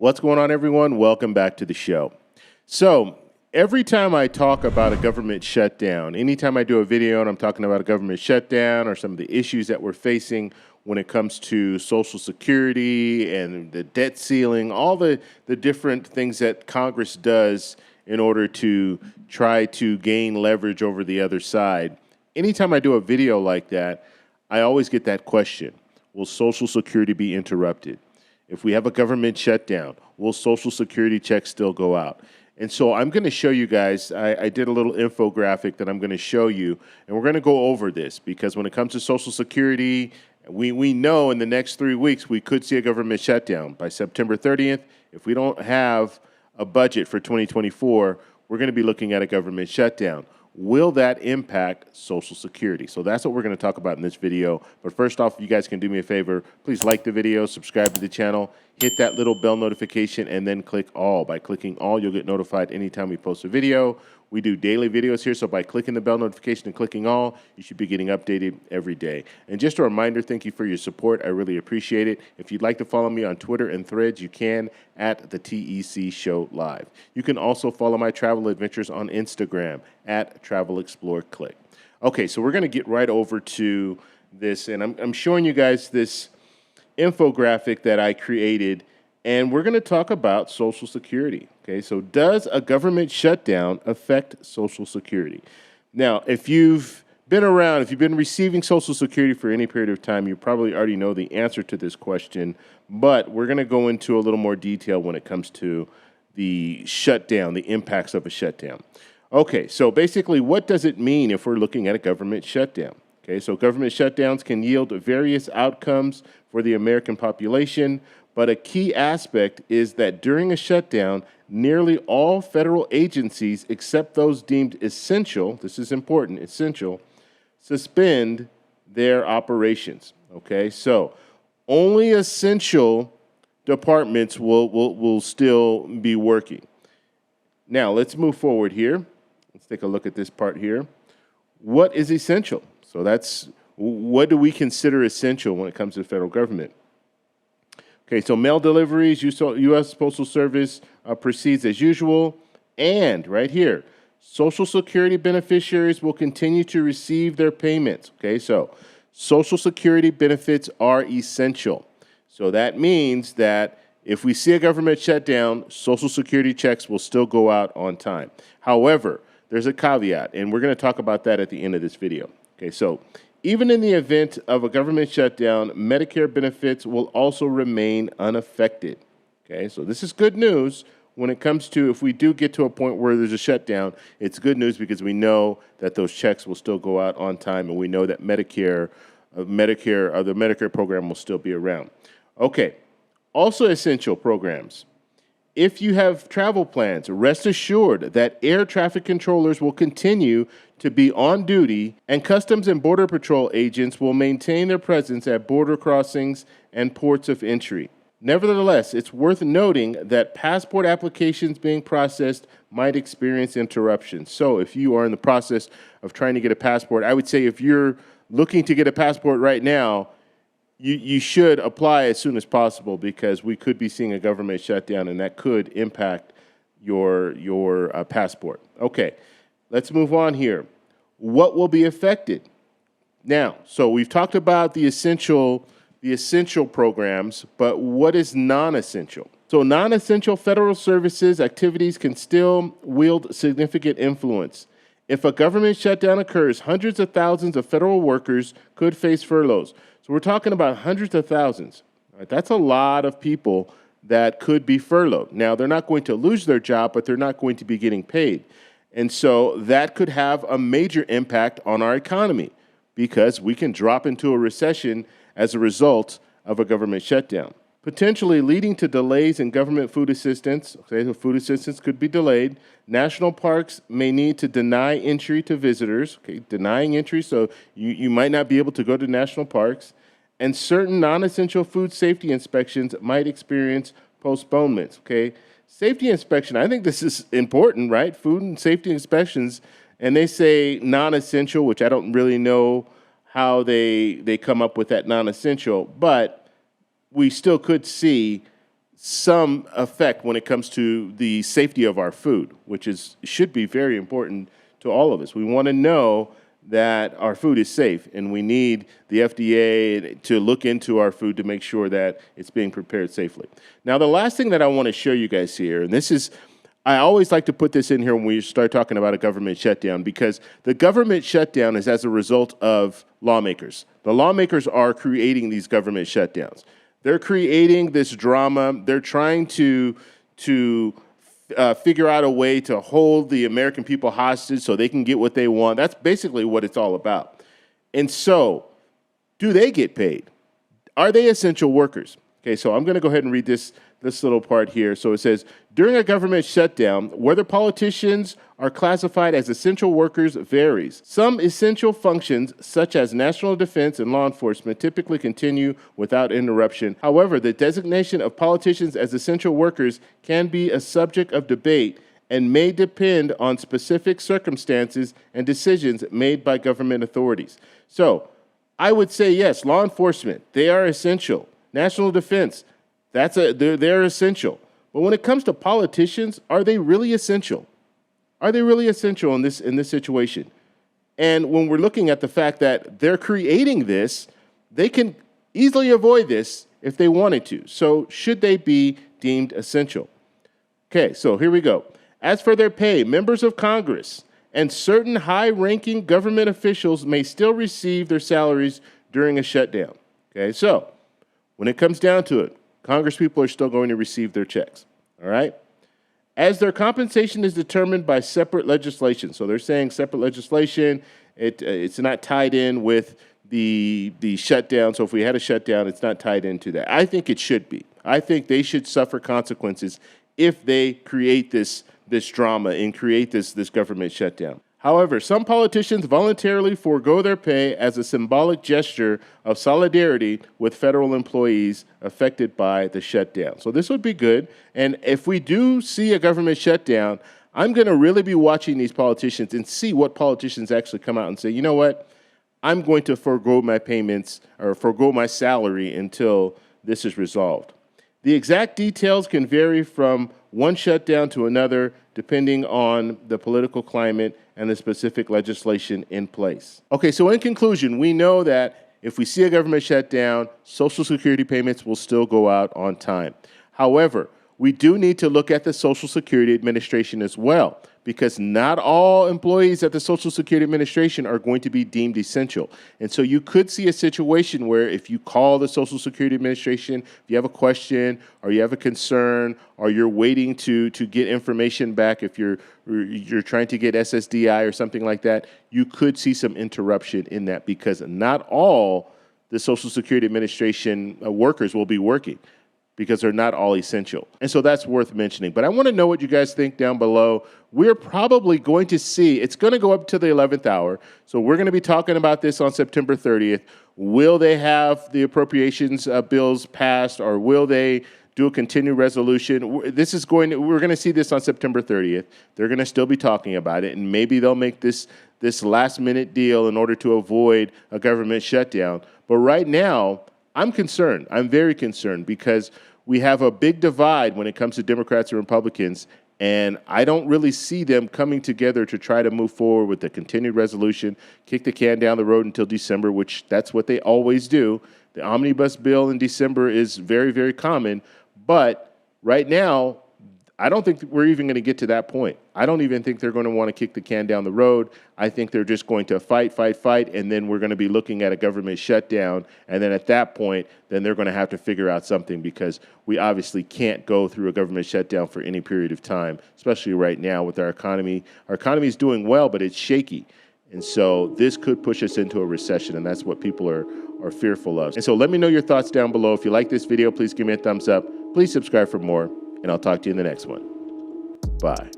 What's going on, everyone? Welcome back to the show. So every time I talk about a government shutdown, anytime I do a video and I'm talking about a government shutdown or some of the issues that we're facing when it comes to Social Security and the debt ceiling, all the different things that Congress does in order to try to gain leverage over the other side, anytime I do a video like that, I always get that question: will Social Security be interrupted? If we have a government shutdown, will Social Security checks still go out? And so I'm going to show you guys, I did a little infographic that I'm going to show you, and we're going to go over this because when it comes to Social Security, we know in the next 3 weeks we could see a government shutdown. By September 30th, if we don't have a budget for 2024, we're going to be looking at a government shutdown. Will that impact Social Security? So that's what we're going to talk about in this video. But first off, if you guys can do me a favor, please like the video, subscribe to the channel, hit that little bell notification, and then click all. By clicking all, you'll get notified anytime we post a video. We do daily videos here, so by clicking the bell notification and clicking all, you should be getting updated every day. And just a reminder, thank you for your support. I really appreciate it. If you'd like to follow me on Twitter and Threads, you can at the TEC Show Live. You can also follow my travel adventures on Instagram at Travel Explore Click. Okay, so we're going to get right over to this, and I'm showing you guys this infographic that I created, and we're going to talk about Social Security. Okay, so does a government shutdown affect Social Security? Now, if you've been around, if you've been receiving Social Security for any period of time, you probably already know the answer to this question, but we're going to go into a little more detail when it comes to the shutdown, the impacts of a shutdown. Okay, so basically, what does it mean if we're looking at a government shutdown? Okay, so government shutdowns can yield various outcomes for the American population, but a key aspect is that during a shutdown, nearly all federal agencies, except those deemed essential, this is important, essential, suspend their operations. Okay, so only essential departments will still be working. Now, let's move forward here. Let's take a look at this part here. What is essential? So that's, what do we consider essential when it comes to the federal government? Okay, so mail deliveries, U.S. Postal Service proceeds as usual. And right here, Social Security beneficiaries will continue to receive their payments. Okay, so Social Security benefits are essential. So that means that if we see a government shutdown, Social Security checks will still go out on time. However, there's a caveat, and we're going to talk about that at the end of this video. Okay, so even in the event of a government shutdown, Medicare benefits will also remain unaffected. Okay, so this is good news when it comes to if we do get to a point where there's a shutdown. It's good news because we know that those checks will still go out on time, and we know that the Medicare program will still be around. Okay, also essential programs. If you have travel plans, rest assured that air traffic controllers will continue to be on duty, and Customs and Border Patrol agents will maintain their presence at border crossings and ports of entry. Nevertheless, it's worth noting that passport applications being processed might experience interruptions. So if you are in the process of trying to get a passport, I would say if you're looking to get a passport right now, you should apply as soon as possible because we could be seeing a government shutdown, and that could impact your passport. Okay, let's move on here. What will be affected? Now, so we've talked about the essential programs, but what is non-essential? So non-essential federal services activities can still wield significant influence. If a government shutdown occurs, hundreds of thousands of federal workers could face furloughs. So we're talking about hundreds of thousands. Right? That's a lot of people that could be furloughed. Now, they're not going to lose their job, but they're not going to be getting paid. And so that could have a major impact on our economy because we can drop into a recession as a result of a government shutdown, potentially leading to delays in government food assistance. Okay, so food assistance could be delayed. National parks may need to deny entry to visitors. Okay, denying entry, so you might not be able to go to national parks. And certain non-essential food safety inspections might experience postponements. Okay, safety inspection, I think this is important, right? Food and safety inspections, and they say non-essential, which I don't really know how they come up with that non-essential, but we still could see some effect when it comes to the safety of our food, which should be very important to all of us. We want to know that our food is safe, and we need the FDA to look into our food to make sure that it's being prepared safely. Now, the last thing that I want to show you guys here, and this is, I always like to put this in here when we start talking about a government shutdown, because the government shutdown is as a result of lawmakers. The lawmakers are creating these government shutdowns. They're creating this drama. They're trying to figure out a way to hold the American people hostage so they can get what they want. That's basically what it's all about. And so, do they get paid? Are they essential workers? Okay, so I'm going to go ahead and read this little part here. So it says, during a government shutdown, whether politicians are classified as essential workers varies. Some essential functions, such as national defense and law enforcement, typically continue without interruption. However, the designation of politicians as essential workers can be a subject of debate and may depend on specific circumstances and decisions made by government authorities. So I would say yes, law enforcement, they are essential. National defense, they're essential. But when it comes to politicians, are they really essential? Are they really essential in this situation? And when we're looking at the fact that they're creating this, they can easily avoid this if they wanted to. So should they be deemed essential? Okay, so here we go. As for their pay, members of Congress and certain high-ranking government officials may still receive their salaries during a shutdown. Okay, so when it comes down to it, Congress people are still going to receive their checks, all right? As their compensation is determined by separate legislation. So they're saying separate legislation, it's not tied in with the shutdown. So if we had a shutdown, it's not tied into that. I think it should be. I think they should suffer consequences if they create this drama and create this government shutdown. However, some politicians voluntarily forego their pay as a symbolic gesture of solidarity with federal employees affected by the shutdown. So this would be good. And if we do see a government shutdown, I'm going to really be watching these politicians and see what politicians actually come out and say, you know what, I'm going to forego my payments or forego my salary until this is resolved. The exact details can vary from one shutdown to another, depending on the political climate and the specific legislation in place. Okay, so in conclusion, we know that if we see a government shutdown, Social Security payments will still go out on time. However, we do need to look at the Social Security Administration as well, because not all employees at the Social Security Administration are going to be deemed essential. And so you could see a situation where if you call the Social Security Administration, if you have a question or you have a concern or you're waiting to get information back, if you're trying to get SSDI or something like that, you could see some interruption in that because not all the Social Security Administration workers will be working, because they're not all essential. And so that's worth mentioning. But I want to know what you guys think down below. We're probably going to see, it's going to go up to the 11th hour. So we're going to be talking about this on September 30th. Will they have the appropriations bills passed, or will they do a continued resolution? We're going to see this on September 30th. They're going to still be talking about it, and maybe they'll make this last minute deal in order to avoid a government shutdown. But right now, I'm concerned. I'm very concerned because we have a big divide when it comes to Democrats and Republicans, and I don't really see them coming together to try to move forward with a continued resolution, kick the can down the road until December, which that's what they always do. The omnibus bill in December is very, very common, but right now, I don't think we're even going to get to that point. I don't even think they're going to want to kick the can down the road. I think they're just going to fight, and then we're going to be looking at a government shutdown. And then at that point, then they're going to have to figure out something, because we obviously can't go through a government shutdown for any period of time, especially right now with our economy. Our economy is doing well, but it's shaky. And so this could push us into a recession, and that's what people are fearful of. And so let me know your thoughts down below. If you like this video, please give me a thumbs up. Please subscribe for more. And I'll talk to you in the next one. Bye.